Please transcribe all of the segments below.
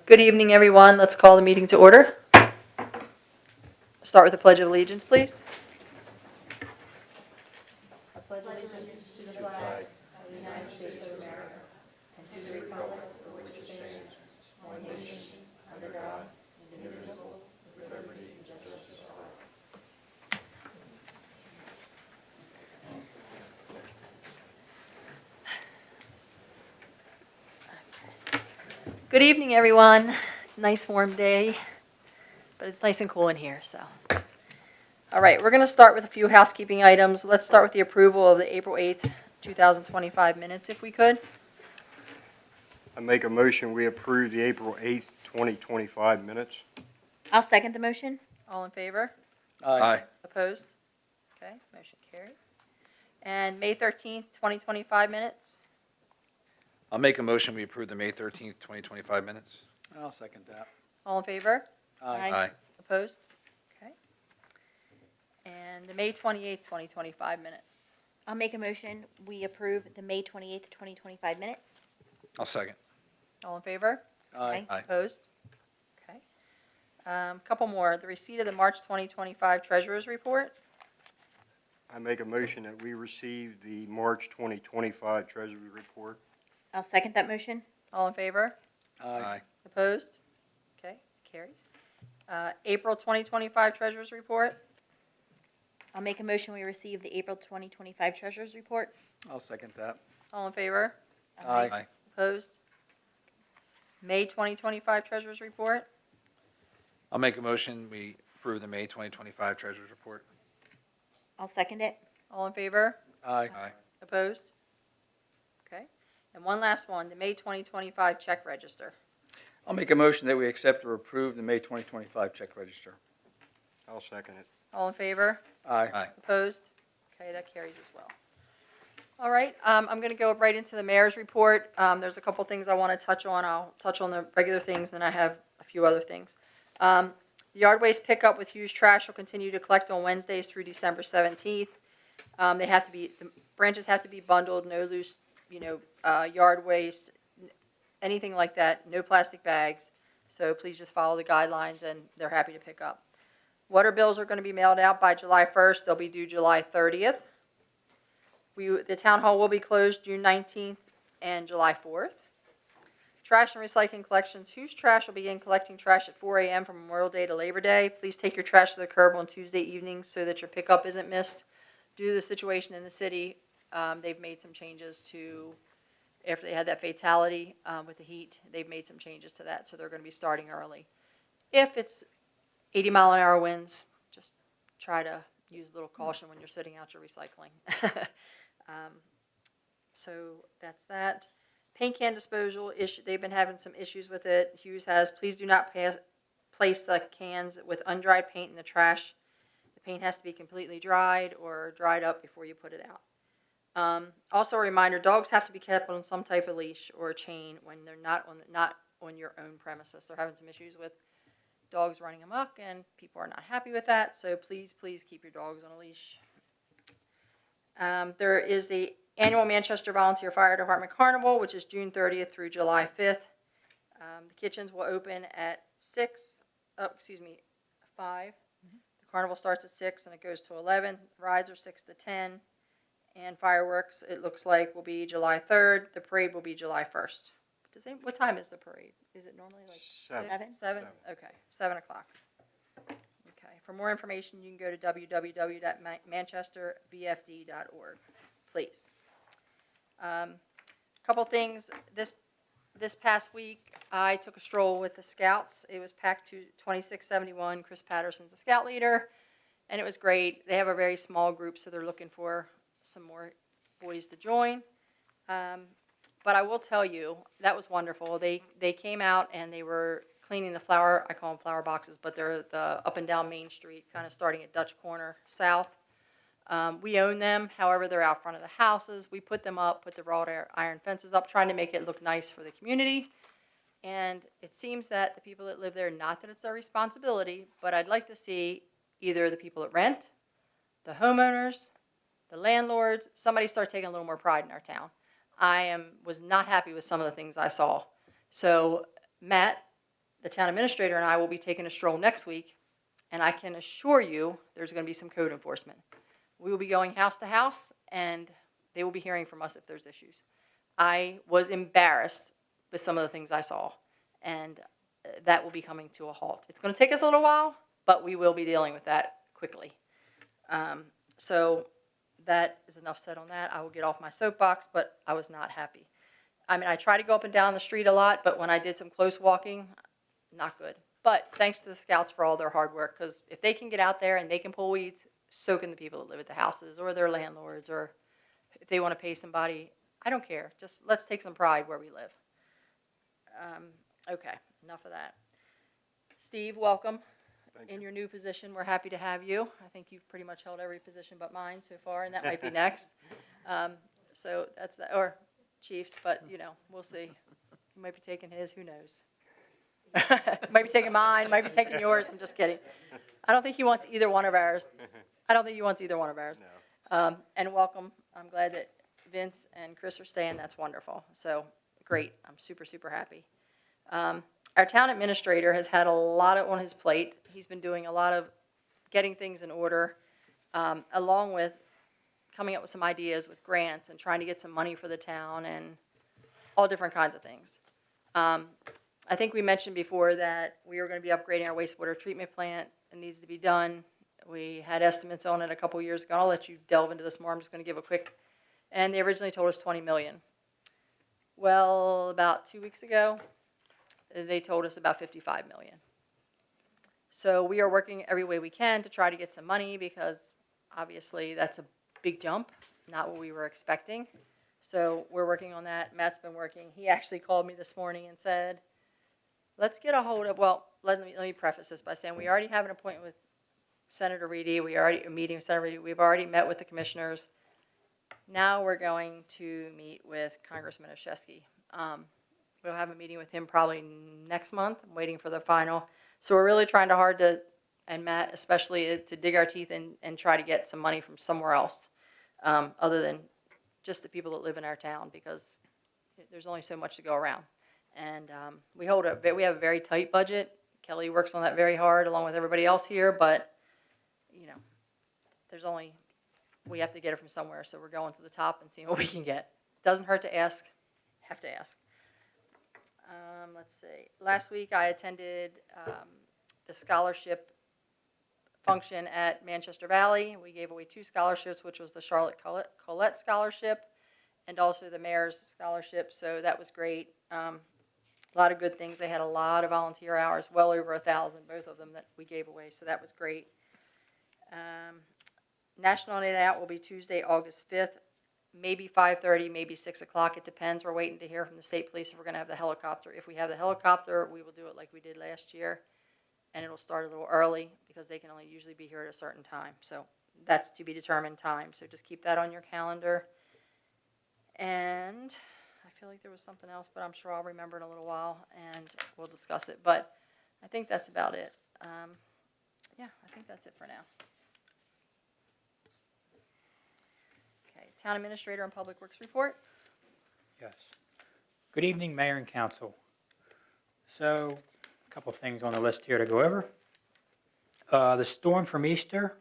Good evening, everyone. Let's call the meeting to order. Start with the Pledge of Allegiance, please. I pledge allegiance to the flag of the United States of America and to the republic for which it stands, one nation, under God, indivisible, with liberty and justice for all. Good evening, everyone. Nice warm day, but it's nice and cool in here, so. All right, we're going to start with a few housekeeping items. Let's start with the approval of the April 8th, 2025 minutes, if we could. I make a motion, we approve the April 8th, 2025 minutes. I'll second the motion. All in favor? Aye. Opposed? Okay, motion carries. And May 13th, 2025 minutes. I'll make a motion, we approve the May 13th, 2025 minutes. I'll second that. All in favor? Aye. Opposed? Okay. And the May 28th, 2025 minutes. I'll make a motion. We approve the May 28th, 2025 minutes. I'll second. All in favor? Aye. Aye. Opposed? Okay. Couple more. The receipt of the March 2025 Treasurer's Report. I make a motion that we receive the March 2025 Treasury Report. I'll second that motion. All in favor? Aye. Opposed? Okay, carries. April 2025 Treasurer's Report. I'll make a motion. We receive the April 2025 Treasurer's Report. I'll second that. All in favor? Aye. Aye. Opposed? May 2025 Treasurer's Report. I'll make a motion, we approve the May 2025 Treasurer's Report. I'll second it. All in favor? Aye. Aye. Opposed? Okay. And one last one, the May 2025 Check Register. I'll make a motion that we accept or approve the May 2025 check register. I'll second it. All in favor? Aye. Aye. Opposed? Okay, that carries as well. All right, I'm going to go right into the mayor's report. There's a couple things I want to touch on. I'll touch on the regular things, then I have a few other things. Yard waste pickup with used trash will continue to collect on Wednesdays through December 17th. The branches have to be bundled, no loose, yard waste, anything like that, no plastic bags. So please just follow the guidelines, and they're happy to pick up. Water bills are going to be mailed out by July 1st. They'll be due July 30th. The town hall will be closed June 19th and July 4th. Trash and recycling collections. Whose trash will begin collecting trash at 4 a.m. from Memorial Day to Labor Day. Please take your trash to the curb on Tuesday evenings so that your pickup isn't missed. Due to the situation in the city, they've made some changes to, after they had that fatality with the heat, they've made some changes to that, so they're going to be starting early. If it's 80-mile-an-hour winds, just try to use a little caution when you're sitting out your recycling. So that's that. Paint can disposal issue. They've been having some issues with it. Hughes has. Please do not place the cans with undried paint in the trash. The paint has to be completely dried or dried up before you put it out. Also a reminder: dogs have to be kept on some type of leash or a chain when they're not on your own premises. They're having some issues with dogs running amok, and people are not happy with that. So please keep your dogs on a leash. There is the annual Manchester Volunteer Fire Department Carnival, which is June 30th through July 5th. The kitchens will open at 5. The carnival starts at 6 and it goes to 11. Rides are 6 to 10. And fireworks, it looks like, will be July 3rd. The parade will be July 1st. What time is the parade? Is it normally like 7. 7? Okay, 7 o'clock. Okay. For more information, you can go to www.manchestervfd.org. Please. Couple things. This past week, I took a stroll with the Scouts. It was PAC 2671. Chris Patterson's a Scout leader, and it was great. They have a very small group, so they're looking for some more boys to join. But I will tell you, that was wonderful. They came out and they were cleaning the flower, I call them flower boxes, but they're the up and down Main Street, kind of starting at Dutch Corner South. We own them, however, they're out front of the houses. We put them up, put the wrought iron fences up, trying to make it look nice for the community. And it seems that the people that live there, not that it's their responsibility, but I'd like to see either the people that rent, the homeowners, the landlords, somebody start taking a little more pride in our town. Was not happy with some of the things I saw. So Matt the town administrator and I will be taking a stroll next week, and I can assure you there's going to be some code enforcement. We will be going house to house, and they will be hearing from us if there's issues. I was embarrassed with some of the things I saw, and that will be coming to a halt. It's going to take us a little while, but we will be dealing with that quickly. So that is enough said on that. I will get off my soapbox, but I was not happy. I mean, I try to go up and down the street a lot, but when I did some close walking, not good. But thanks to the scouts for all their hard work, because if they can get out there and they can pull weeds, so can the people that live at the houses or their landlords, or if they want to pay somebody. I don't care. Just let's take some pride where we live. Okay, enough of that. Steve, welcome. Thank In you. your new position, we're happy to have you. I think you've pretty much held every position but mine so far, and that might be next. So that's, or Chiefs, but, you know, we'll see. You might be taking his, who knows? Might be taking mine, might be taking yours, I'm just kidding. I don't think he wants either one of ours. No. And welcome, I'm glad that Vince and Chris are staying, that's wonderful. So, great, I'm super, super happy. Our town administrator has had a lot on his plate. He's been doing a lot of getting things in order, along with coming up with some ideas with grants and trying to get some money for the town and all different kinds of things. I think we mentioned before that we were going to be upgrading our wastewater treatment plant. It needs to be done. We had estimates on it a couple years ago. I'll let you delve into this more. I'm just going to give a quick. And they originally told us $20 million. Well, about 2 weeks ago, they told us about $55 million. So we are working every way we can to try to get some money because obviously that's a big jump, not what we were expecting. So we're working on that. Matt's been working. He actually called me this morning and said, let's get a hold of, well, let me preface this by saying we already have an appointment with Senator Reedy. A meeting with Senator Reedy. We've already met with the commissioners. Now we're going to meet with Congressman Oshesky. We'll have a meeting with him probably next month. I'm waiting for the final. So we're really trying hard to, and Matt especially, to dig our teeth and try to get some money from somewhere else, other than just the people that live in our town, because there's only so much to go around. And we have a very tight budget. Kelly works on that very hard along with everybody else here, but you know, we have to get it from somewhere. So we're going to the top and seeing what we can get. Doesn't hurt to ask. Have to ask. Let's see. Last week I attended the scholarship function at Manchester Valley. We gave away 2 scholarships, which was the Charlotte Collette Scholarship and also the Mayor's Scholarship. So that was great. A lot of good things. They had a lot of volunteer hours, well over 1,000, both of them that we gave away. So that was great. National Night Out will be Tuesday, August 5th. Maybe 5:30, maybe 6 o'clock. It depends. We're waiting to hear from the state police if we're going to have the helicopter. If we have the helicopter, we will do it like we did last year. And it'll start a little early because they can only usually be here at a certain time. So that's to be determined time. So just keep that on your calendar. And I feel like there was something else, but I'm sure I'll remember in a little while and we'll discuss it. But I think that's about it. Yeah, I think that's it for now. Okay, Town Administrator and Public Works Report. Yes. Good evening, Mayor and Council. So, a couple things on the list here to go over. The storm from Easter,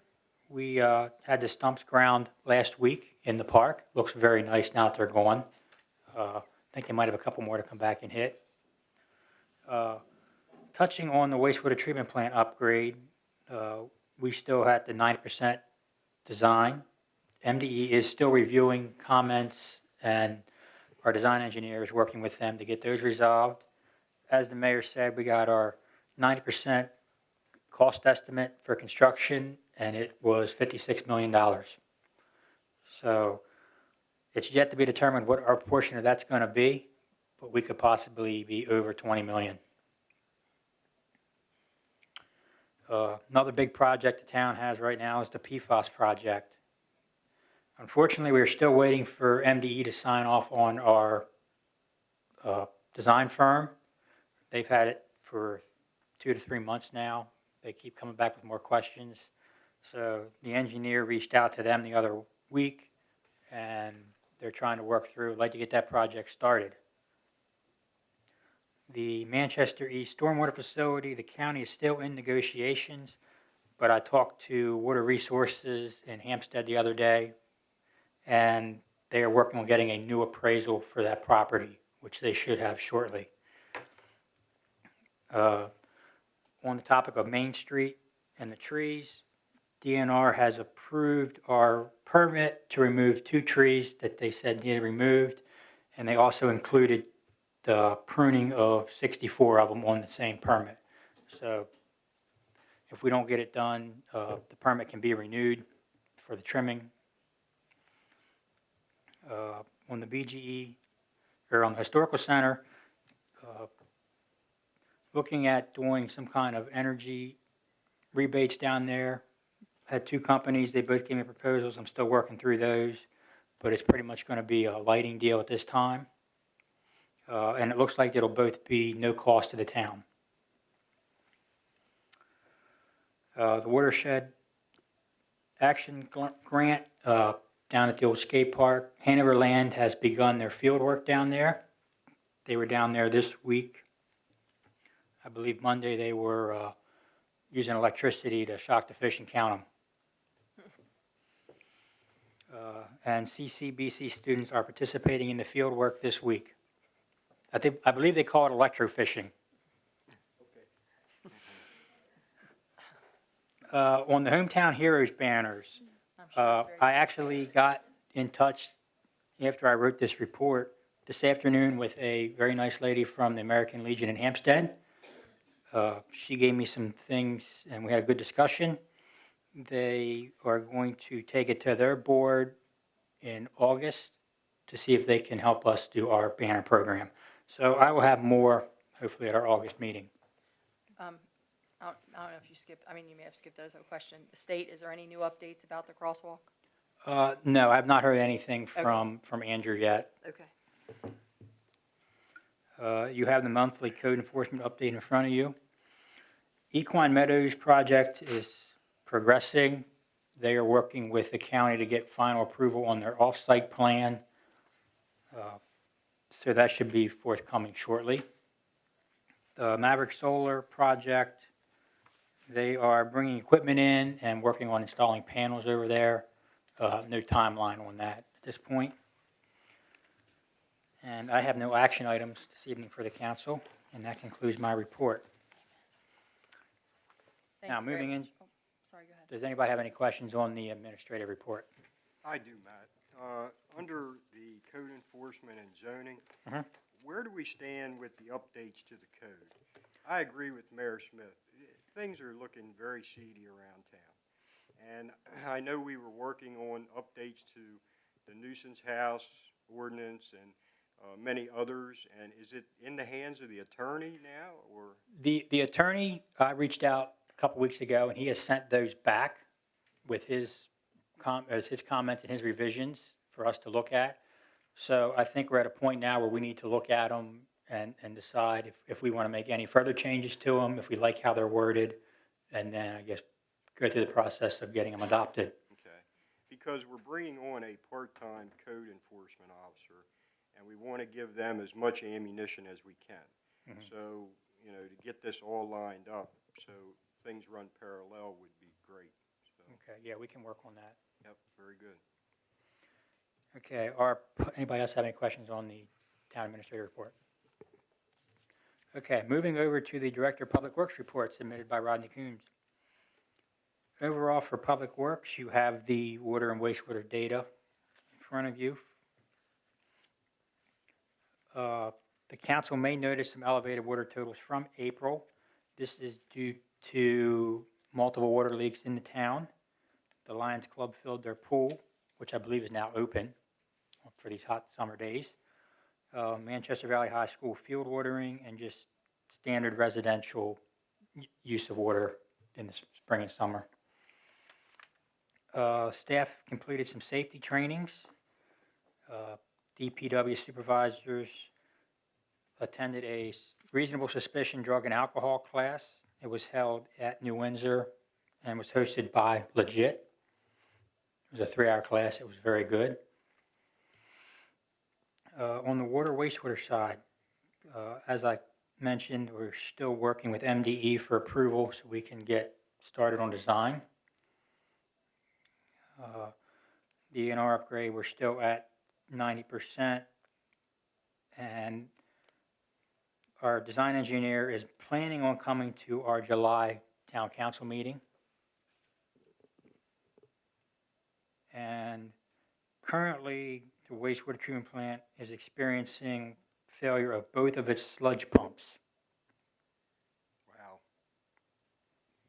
we had the stumps ground last week in the park. Looks very nice now that they're gone. I think they might have a couple more to come back and hit. Touching on the wastewater treatment plant upgrade, we still had the 90% design. MDE is still reviewing comments, and our design engineer is working with them to get those resolved. As the mayor said, we got our 90% cost estimate for construction, and it was $56 million. So it's yet to be determined what our portion of that's going to be, but we could possibly be over $20 million. Another big project the town has right now is the PFAS project. Unfortunately, we're still waiting for MDE to sign off on our design firm. They've had it for 2 to 3 months now. They keep coming back with more questions. So the engineer reached out to them the other week, and they're trying to work through. I'd like to get that project started. The Manchester East Stormwater Facility, the county is still in negotiations, but I talked to Water Resources in Hampstead the other day, and they are working on getting a new appraisal for that property, which they should have shortly. On the topic of Main Street and the trees, DNR has approved our permit to remove 2 trees that they said needed removed, and they also included the pruning of 64 of them on the same permit. So if we don't get it done, the permit can be renewed for the trimming. On the BGE, or on the Historical Center, looking at doing some kind of energy rebates down there. Had 2 companies, they both gave me proposals. I'm still working through those, but it's pretty much going to be a lighting deal at this time. And it looks like it'll both be no cost to the town. The Watershed Action Grant down at the old skate park. Hanover Land has begun their field work down there. They were down there this week. I believe Monday they were using electricity to shock the fish and count them. And CCBC students are participating in the field work this week. I believe they call it electrofishing. On the Hometown Heroes banners, I'm sure it's very I actually got in touch after I wrote this report this afternoon with a very nice lady from the American Legion in Hampstead. She gave me some things, and we had a good discussion. They are going to take it to their board in August to see if they can help us do our banner program. So I will have more, hopefully, at our August meeting. I don't know if you skipped, I mean, you may have skipped those, no question. The state, is there any new updates about the crosswalk? No, I've not heard anything from Andrew yet. Okay. You have the monthly code enforcement update in front of you. Equine Meadows project is progressing. They are working with the county to get final approval on their off-site plan. So that should be forthcoming shortly. The Maverick Solar project, they are bringing equipment in and working on installing panels over there. No timeline on that at this point. And I have no action items this evening for the council, and that concludes my report. Thank Now, you very moving in, much. Oh, sorry, go ahead. does anybody have any questions on the administrative report? I do, Matt. Under the code enforcement and zoning, Mhm. where do we stand with the updates to the code? I agree with Mayor Smith. Things are looking very seedy around town. And I know we were working on updates to the nuisance house ordinance and many others. And is it in the hands of the attorney now, or? The attorney, I reached out a couple weeks ago, and he has sent those back with his comments and his revisions for us to look at. So I think we're at a point now where we need to look at them and decide if we want to make any further changes to them, if we like how they're worded, and then I guess go through the process of getting them adopted. Okay, because we're bringing on a part-time code enforcement officer, and we want to give them as much ammunition as we can. Mhm. So, to get this all lined up, so things run parallel would be great. So, Okay, yeah, we can work on that. yep, very good. Okay, anybody else have any questions on the town administrator report? Okay, moving over to the Director of Public Works report submitted by Rodney Coombs. Overall, for Public Works, you have the water and wastewater data in front of you. The council may notice some elevated water totals from April. This is due to multiple water leaks in the town. The Lions Club filled their pool, which I believe is now open for these hot summer days. Manchester Valley High School field watering, and just standard residential use of water in the spring and summer. Staff completed some safety trainings. DPW supervisors attended a reasonable suspicion drug and alcohol class. It was held at New Windsor and was hosted by Legit. It was a 3-hour class. It was very good. On the water wastewater side, as I mentioned, we're still working with MDE for approval so we can get started on design. DNR upgrade, we're still at 90%. And our design engineer is planning on coming to our July town council meeting. And currently, the wastewater treatment plant is experiencing failure of both of its sludge pumps. Wow.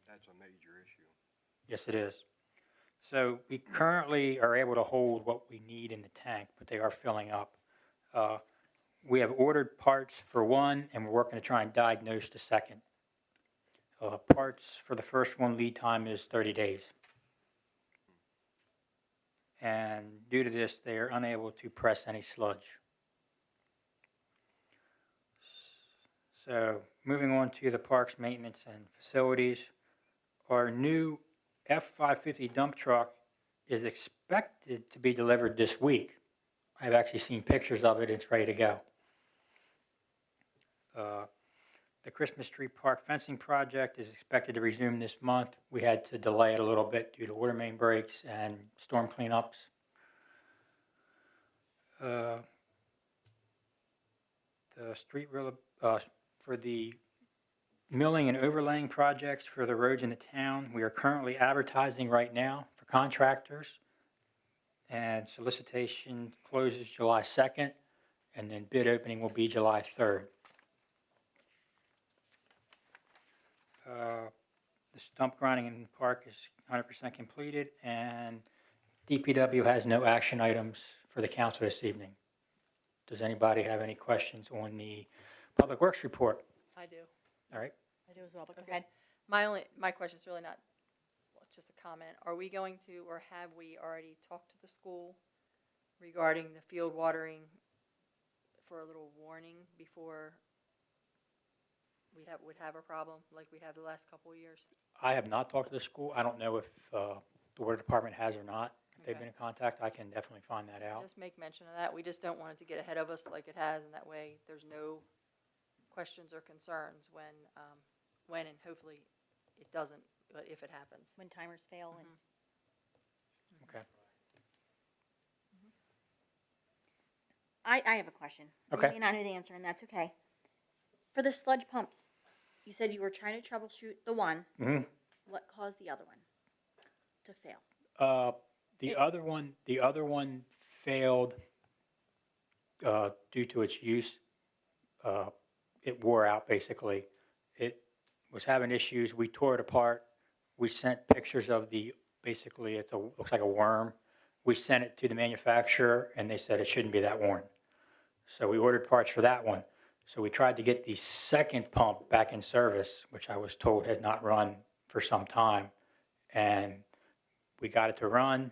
That's a major issue. Yes, it is. So we currently are able to hold what we need in the tank, but they are filling up. We have ordered parts for one, and we're working to try and diagnose the second. Parts for the first one, lead time is 30 days. And due to this, they are unable to press any sludge. So moving on to the parks maintenance and facilities, our new F-550 dump truck is expected to be delivered this week. I've actually seen pictures of it. It's ready to go. The Christmas tree park fencing project is expected to resume this month. We had to delay it a little bit due to water main breaks and storm cleanups. The street for the milling and overlaying projects for the roads in the town, we are currently advertising right now for contractors. And solicitation closes July 2nd, and then bid opening will be July 3rd. The stump grinding in the park is 100% completed, and DPW has no action items for the council this evening. Does anybody have any questions on the Public Works report? I do. All right. I do as well, but go Okay. ahead. My question is really not, well, it's just a comment. Are we going to, or have we already talked to the school regarding the field watering for a little warning before would have a problem like we have the last couple of years? I have not talked to the school. I don't know if the water department has or not. If they've Okay. been in contact, I can definitely find that out. Just make mention of that. We just don't want it to get ahead of us like it has, and that way there's no questions or concerns when and hopefully it doesn't, but if it happens. When timers fail and. Okay. I have a question. Okay. You may not know the answer, and that's okay. For the sludge pumps, you said you were trying to troubleshoot the one. Mm-hmm. What caused the other one to fail? The other one failed due to its use. It wore out basically. It was having issues. We tore it apart. We sent pictures of basically looks like a worm. We sent it to the manufacturer and they said it shouldn't be that worn. So we ordered parts for that one. So we tried to get the second pump back in service, which I was told had not run for some time. And we got it to run,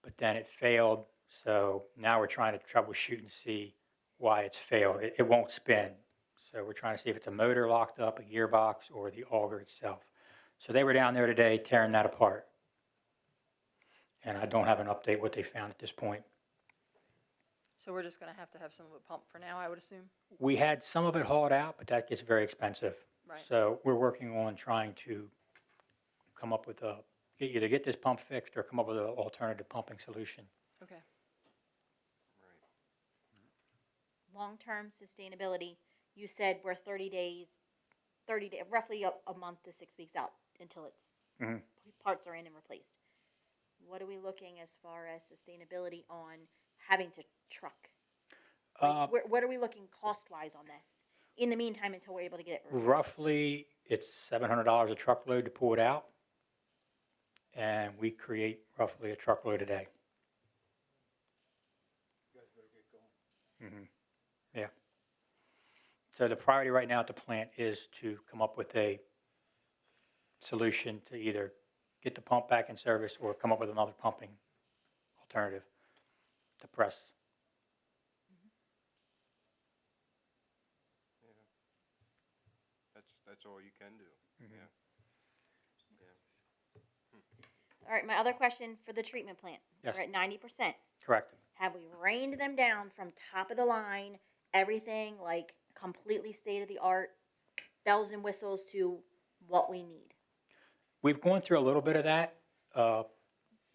but then it failed. So now we're trying to troubleshoot and see why it's failed. It won't spin. So we're trying to see if it's a motor locked up, a gearbox, or the auger itself. So they were down there today tearing that apart. And I don't have an update what they found at this point. So we're just gonna have to have some of it pumped for now, I would assume? We had some of it hauled out, but that gets very expensive. Right. So we're working on trying to come up with either get this pump fixed or come up with an alternative pumping solution. Okay. Right. Long-term sustainability, you said we're 30 days, roughly a month to 6 weeks out until it's parts are in and replaced. What are we looking as far as sustainability on having to truck? What are we looking cost-wise on this in the meantime until we're able to get it repaired? Roughly, it's $700 a truckload to pull it out, and we create roughly a truckload a day. You guys better get going. Yeah. So the priority right now at the plant is to come up with a solution to either get the pump back in service or come up with another pumping alternative to press. That's all you can do. Yeah. All right, my other question for the treatment plant. Yes. We're at 90%. Correct. Have we rained them down from top of the line, everything like completely state of the art bells and whistles to what we need. We've gone through a little bit of that.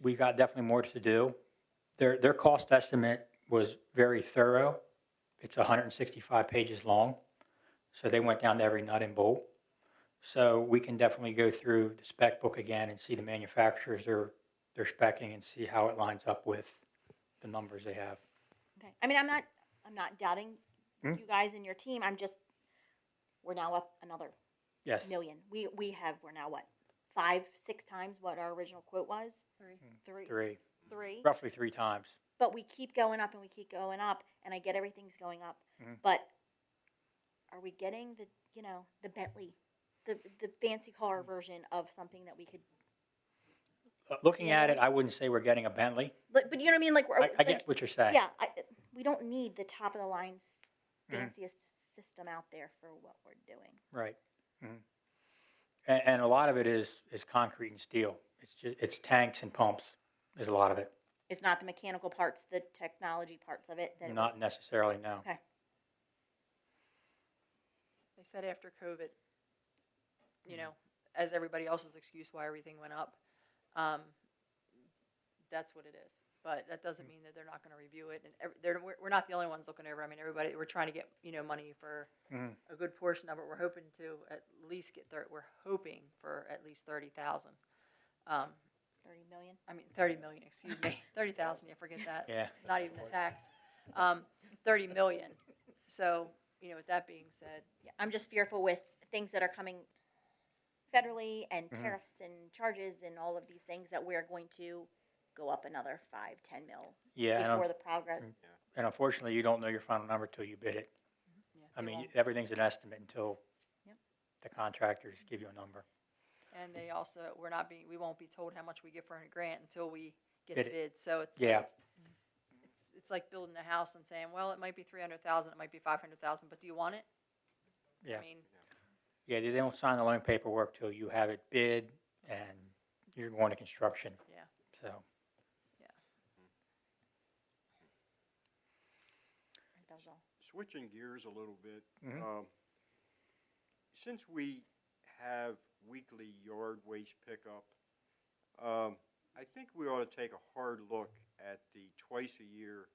We got definitely more to do. Their cost estimate was very thorough. It's 165 pages long. So they went down to every nut and bolt. So we can definitely go through the spec book again and see the manufacturers they're specing and see how it lines up with the numbers they have. Okay. I mean, I'm not doubting you guys and your team. We're now up another Yes. million. We're now what, 5-6 times what our original quote was? Three. Roughly 3 times. But we keep going up and we keep going up, and I get everything's going up. But are we getting the Bentley, the fancy car version of something that we could? Looking at it, I wouldn't say we're getting a Bentley. But you know what I mean? Like I get what you're saying. Yeah, we don't need the top of the line fanciest system out there for what we're doing. Right. And a lot of it is concrete and steel. It's tanks and pumps is a lot of it. It's not the mechanical parts, the technology parts of it. Not necessarily, no. Okay. They said after COVID, as everybody else's excuse why everything went up, that's what it is. But that doesn't mean that they're not going to review it. And we're not the only ones looking over. I mean, everybody, we're trying to get, money for a good portion of it. We're hoping to at least we're hoping for at least 30,000. 30 million. 30 million, excuse me. 30,000, yeah, forget that. Yeah. It's not even the tax. 30 million. So, with that being said, Yeah, I'm just fearful with things that are coming federally and tariffs and charges and all of these things that we're going to go up another 5-10 mil Yeah, before the progress. and unfortunately, you don't know your final number till you bid it. yeah, I they mean, won't. everything's an estimate until Yep. the contractors give you a number. And they also, we won't be told how much we get for a grant until we get Bid the it. bid. So it's Yeah. like, it's like building a house and saying, well, it might be 300,000, it might be 500,000, but do you want it? Yeah. I mean, Yeah, they don't sign the loan paperwork till you have it bid and you're going to construction. yeah. So, That was all. Switching gears a little bit, Mhm. since we have weekly yard waste pickup, I think we ought to take a hard look at the twice-a-year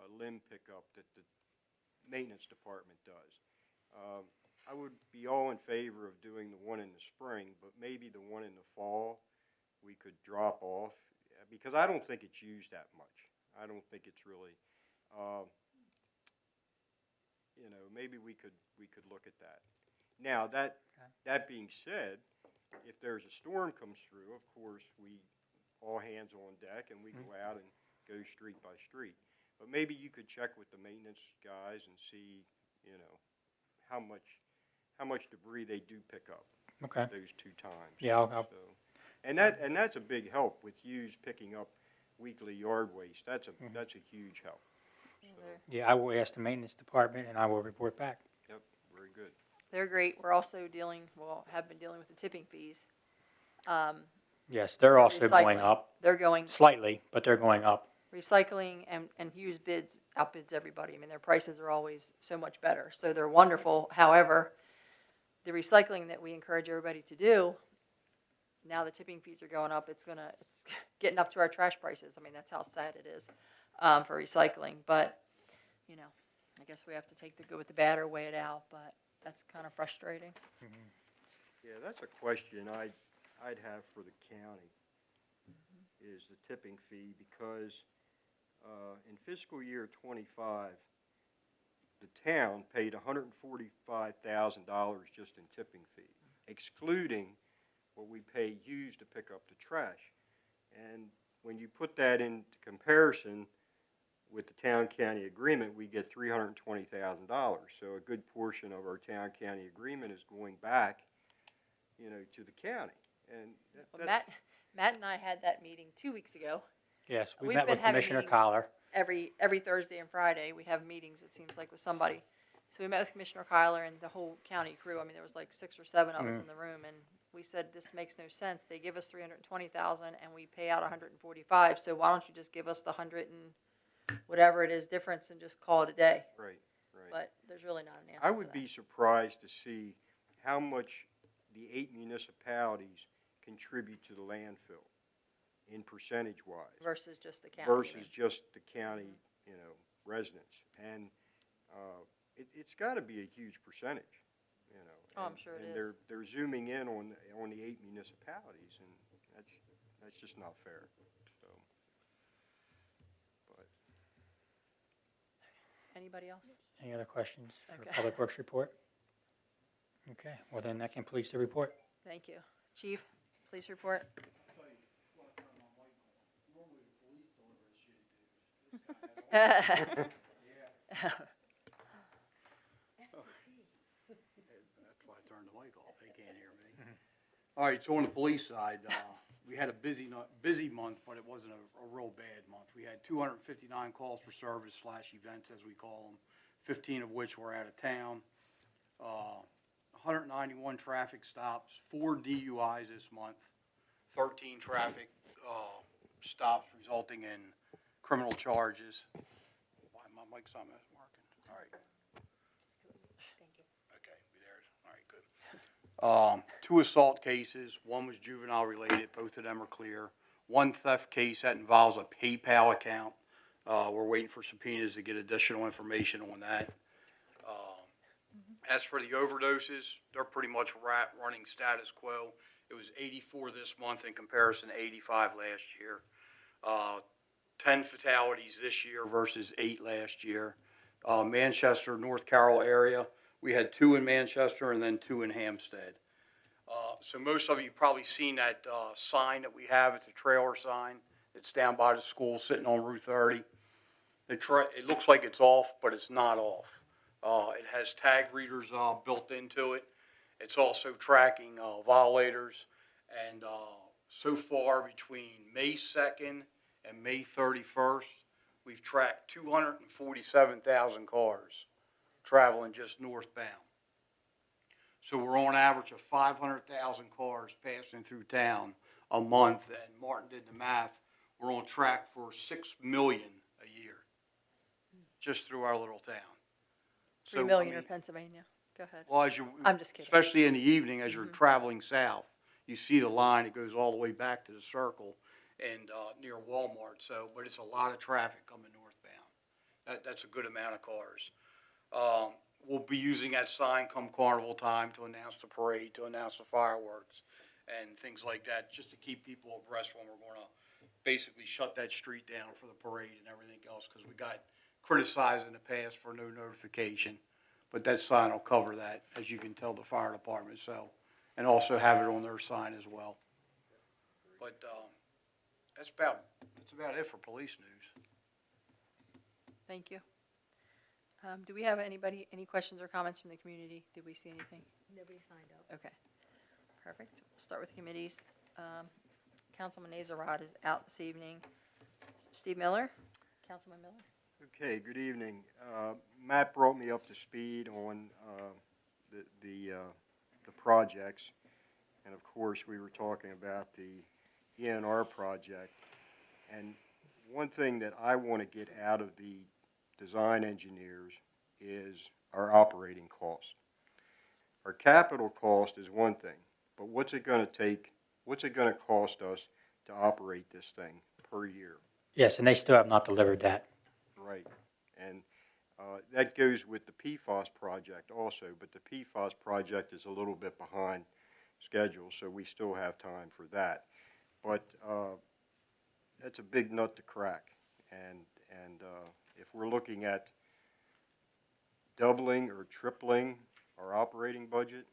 limb pickup that the maintenance department does. I would be all in favor of doing the one in the spring, but maybe the one in the fall we could drop off, because I don't think it's used that much. I don't think it's really, maybe we could look at that. Now, that being said, if there's a storm comes through, of course, we all hands on deck and we go out and go street by street. But maybe you could check with the maintenance guys and see, how much debris they do pick up okay. those 2 times. Yeah, I'll So, and that's a big help with yous picking up weekly yard waste. That's a huge help. Yeah, I will ask the maintenance department and I will report back. Yep, very good. They're great. We're also have been dealing with the tipping fees. Yes, they're also going Recycling. up They're going slightly, but they're going up. recycling and Hughes outbids everybody. I mean, their prices are always so much better. So they're wonderful. However, the recycling that we encourage everybody to do, now the tipping fees are going up. It's getting up to our trash prices. I mean, that's how sad it is for recycling. But, I guess we have to take the good with the bad or weigh it out. But that's kind of frustrating. Yeah, that's a question I'd have for the county, is the tipping fee, because in fiscal year '25, the town paid $145,000 just in tipping fee, excluding what we pay Hughes to pick up the trash. And when you put that into comparison with the town-county agreement, we get $320,000. So a good portion of our town-county agreement is going back, to the county. And Well, Matt and I had that meeting 2 weeks ago. Yes, we We've met been with having Commissioner meetings. Collar. Every Thursday and Friday, we have meetings, it seems like, with somebody. So we met with Commissioner Kyler and the whole county crew. I mean, there was like 6 or 7 of us in the room, and we said, this makes no sense. They give us $320,000 and we pay out $145,000. So why don't you just give us the 100 and whatever it is difference and just call it a day? right. But there's really not an answer. I would be surprised to see how much the 8 municipalities contribute to the landfill in percentage-wise Versus just the county. you versus mean. just the county, residents. And it's got to be a huge percentage, Oh, I'm and- sure it and is. they're zooming in on the 8 municipalities, and that's just not fair. So, but Anybody else? Any other questions for the Okay. Public Works report? Okay, well then that completes the report. Thank you. Chief, police report. That's why I turned the mic off, they can't hear me. All right, so on the police side, we had a busy month, but it wasn't a real bad month. We had 259 calls for service / events, as we call them, 15 of which were out of town. 191 traffic stops, 4 DUIs this month, 13 traffic stops resulting in criminal charges. Why, my mic's not working, all right. Okay, be there, all right, good. 2 assault cases, 1 was juvenile related, both of them are clear. 1 theft case that involves a PayPal account. We're waiting for subpoenas to get additional information on that. As for the overdoses, they're pretty much running status quo. It was 84 this month in comparison to 85 last year. 10 fatalities this year versus 8 last year. Manchester, North Carroll area, we had 2 in Manchester and then 2 in Hampstead. So most of you probably seen that sign that we have. It's a trailer sign. It's down by the school sitting on Route 30. It looks like it's off, but it's not off. It has tag readers built into it. It's also tracking violators. And so far, between May 2nd and May 31st, we've tracked 247,000 cars traveling just northbound. So we're on average of 500,000 cars passing through town a month. And Martin did the math. We're on track for 6 million a year just through our little town. 3 million in Pennsylvania. Go ahead. Well, I'm just kidding. especially in the evening as you're traveling south, you see the line, it goes all the way back to the circle and near Walmart. So, but it's a lot of traffic coming northbound. That's a good amount of cars. We'll be using that sign come carnival time to announce the parade, to announce the fireworks and things like that, just to keep people abreast when we're going to basically shut that street down for the parade and everything else, because we got criticized in the past for no notification. But that sign will cover that, as you can tell the fire department, so, and also have it on their sign as well. But that's about it for police news. Thank you. Do we have any questions or comments from the community? Did we see anything? Nobody signed up. Okay, perfect. We'll start with committees. Councilman Nazarod is out this evening. Steve Miller, Councilman Miller. Okay, good evening. Matt brought me up to speed on the projects, and of course, we were talking about the ENR project. And one thing that I want to get out of the design engineers is our operating cost. Our capital cost is one thing, but what's it going to take? What's it going to cost us to operate this thing per year? Yes, and they still have not delivered that. Right, and that goes with the PFAS project also, but the PFAS project is a little bit behind schedule, so we still have time for that. But that's a big nut to crack, and if we're looking at doubling or tripling our operating budget,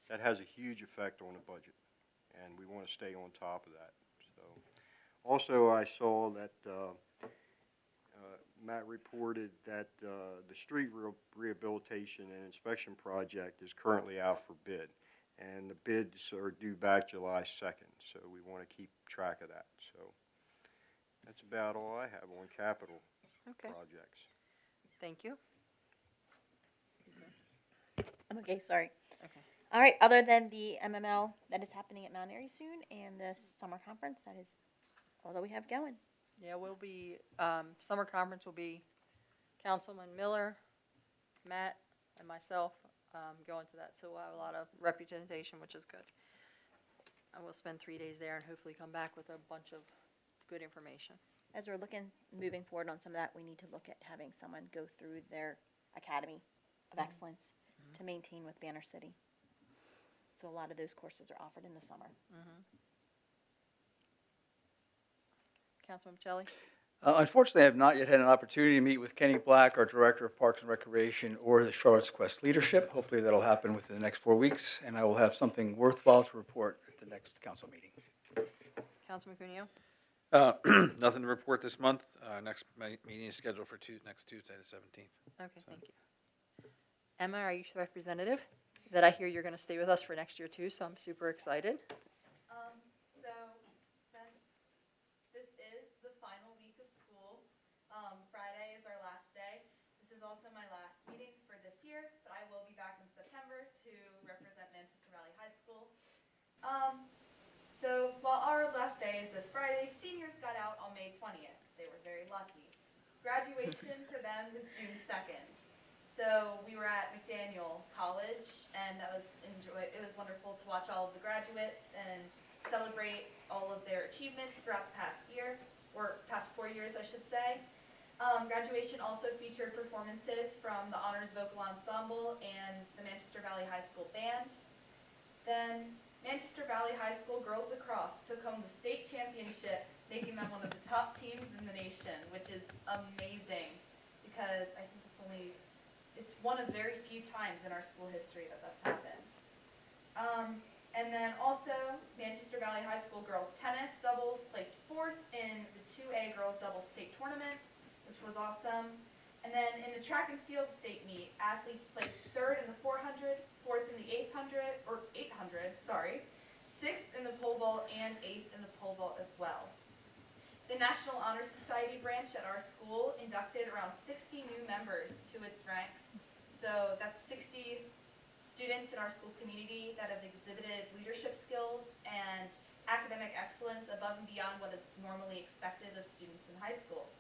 that has a huge effect on the budget, and we want to stay on top of that. So, also I saw that Matt reported that the street rehabilitation and inspection project is currently out for bid, and the bids are due back July 2nd, so we want to keep track of that. So that's about all I have on capital Okay, projects. thank you. I'm okay, sorry. Okay. All right, other than the MML that is happening at Mount Airy soon and the summer conference, that is all that we have going. Yeah, we'll be, summer conference will be Councilman Miller, Matt, and myself. going to that. So we'll have a lot of representation, which is good. I will spend 3 days there and hopefully come back with a bunch of good information. As we're moving forward on some of that, we need to look at having someone go through their Academy of Excellence to maintain with Banner City. So a lot of those courses are offered in the summer. Councilman Michelli? Unfortunately, I have not yet had an opportunity to meet with Kenny Black, our Director of Parks and Recreation, or the Charlotte's Quest leadership. Hopefully that'll happen within the next 4 weeks, and I will have something worthwhile to report at the next council meeting. Councilman Cuneo? Nothing to report this month. Next meeting is scheduled for next Tuesday, the 17th. Okay, thank you. Emma, our youth representative, that I hear you're going to stay with us for next year too, so I'm super excited. So since this is the final week of school, Friday is our last day. This is also my last meeting for this year, but I will be back in September to represent Manchester Valley High School. So while our last day is this Friday, seniors got out on May 20th. They were very lucky. Graduation for them was June 2nd. So we were at McDaniel College, and that was it was wonderful to watch all of the graduates and celebrate all of their achievements throughout the past year, or past 4 years, I should say. Graduation also featured performances from the Honors Vocal Ensemble and the Manchester Valley High School Band. Then Manchester Valley High School Girls Lacrosse took home the state championship, making them one of the top teams in the nation, which is amazing because I think it's one of very few times in our school history that that's happened. And then also, Manchester Valley High School Girls Tennis Doubles placed 4th in the 2A Girls Doubles State Tournament, which was awesome. And then in the track and field state meet, athletes placed 3rd in the 400, 4th in the 800, 6th in the pole vault, and 8th in the pole vault as well. The National Honor Society branch at our school inducted around 60 new members to its ranks. So that's 60 students in our school community that have exhibited leadership skills and academic excellence above and beyond what is normally expected of students in high school.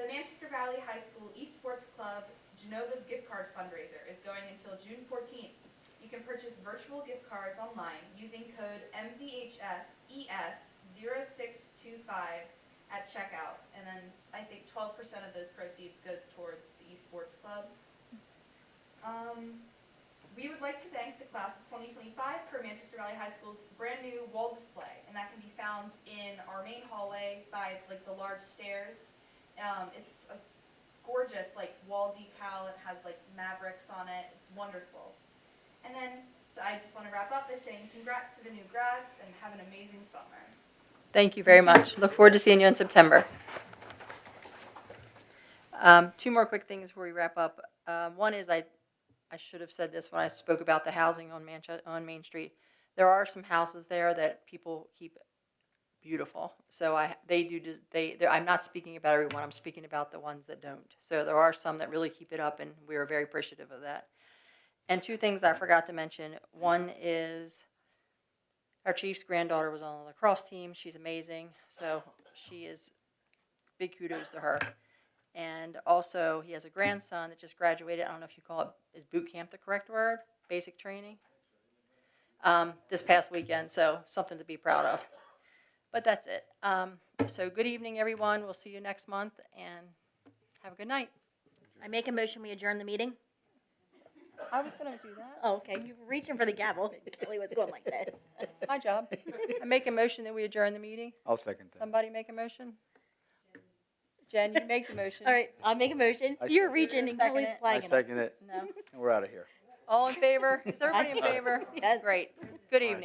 The Manchester Valley High School Esports Club Genova's gift card fundraiser is going until June 14th. You can purchase virtual gift cards online using code MVHSES0625 at checkout. And then I think 12% of those proceeds goes towards the Esports Club. We would like to thank the class of 2025 for Manchester Valley High School's brand new wall display, and that can be found in our main hallway by the large stairs. It's a gorgeous wall decal. It has Mavericks on it. It's wonderful. And then, so I just want to wrap up by saying congrats to the new grads and have an amazing summer. Thank you very much. Look forward to seeing you in September. 2 more quick things before we wrap up. One is I should have said this when I spoke about the housing on Main Street. There are some houses there that people keep beautiful. So I'm not speaking about everyone. I'm speaking about the ones that don't. So there are some that really keep it up, and we are very appreciative of that. And 2 things I forgot to mention. One is our chief's granddaughter was on the lacrosse team. She's amazing. So she is big kudos to her. And also, he has a grandson that just graduated. I don't know if you call it, is boot camp the correct word? Basic training? This past weekend, so something to be proud of. But that's it. So good evening, everyone. We'll see you next month, and have a good night. I make a motion, we adjourn the meeting. I was going to do that. Oh, okay, you were reaching for the gavel. Kelly was going like this. It's my job. I make a motion that we adjourn the meeting. I'll second that. Somebody make a motion? Jen, you make the motion. All right, I'll make a motion. I You're second it. reaching and Second Kelly's it. I flagging us. second it, No. and we're out of here. All in favor? Is everybody in favor? Yes. Great. Good evening.